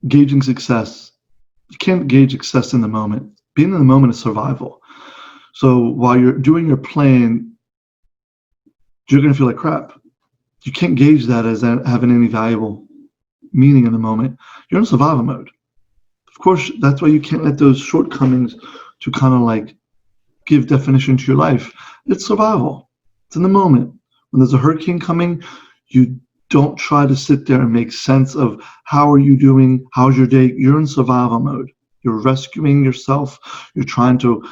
gauging success. You can't gauge success in the moment. Being in the moment is survival. So while you're doing your plan, you're going to feel like crap. You can't gauge that as having any valuable meaning in the moment. You're in survival mode. Of course, that's why you can't let those shortcomings to kind of like give definition to your life. It's survival. It's in the moment. When there's a hurricane coming, you don't try to sit there and make sense of how are you doing, how's your day. You're in survival mode. You're rescuing yourself. You're trying to,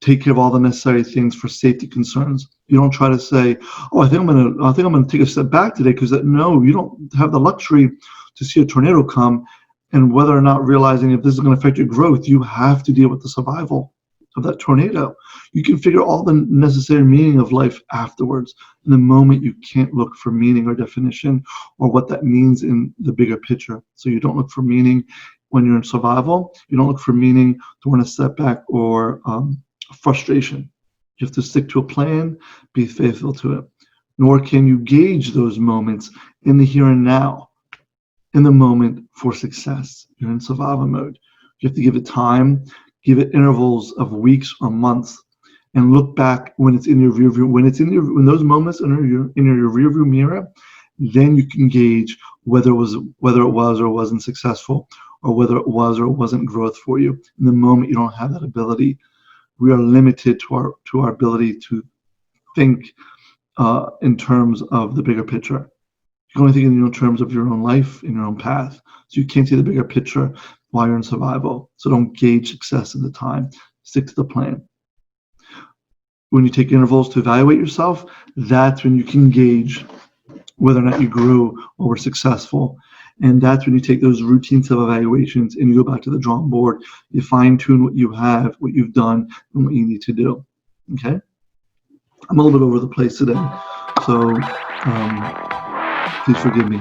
take care of all the necessary things for safety concerns. You don't try to say, "Oh, I think I'm gonna take a step back today," because no, you don't have the luxury to see a tornado come, and whether or not realizing if this is going to affect your growth, you have to deal with the survival of that tornado. You can figure all the necessary meaning of life afterwards. In the moment, you can't look for meaning or definition or what that means in the bigger picture. So you don't look for meaning when you're in survival. You don't look for meaning during a setback or frustration. You have to stick to a plan, be faithful to it. Nor can you gauge those moments in the here and now, in the moment for success. You're in survival mode. You have to give it time, give it intervals of weeks or months, and look back when it's in your rear view. When those moments in your rear view mirror, then you can gauge whether it was or wasn't successful, or whether it was or wasn't growth for you. In the moment, you don't have that ability. We are limited to our ability to think in terms of the bigger picture. You can only think in terms of your own life, in your own path. So you can't see the bigger picture while you're in survival. So don't gauge success at the time. Stick to the plan. When you take intervals to evaluate yourself, that's when you can gauge whether or not you grew or were successful. And that's when you take those routines of evaluations and you go back to the drawing board. You fine tune what you have, what you've done, and what you need to do. Okay? I'm a little bit over the place today. So please forgive me.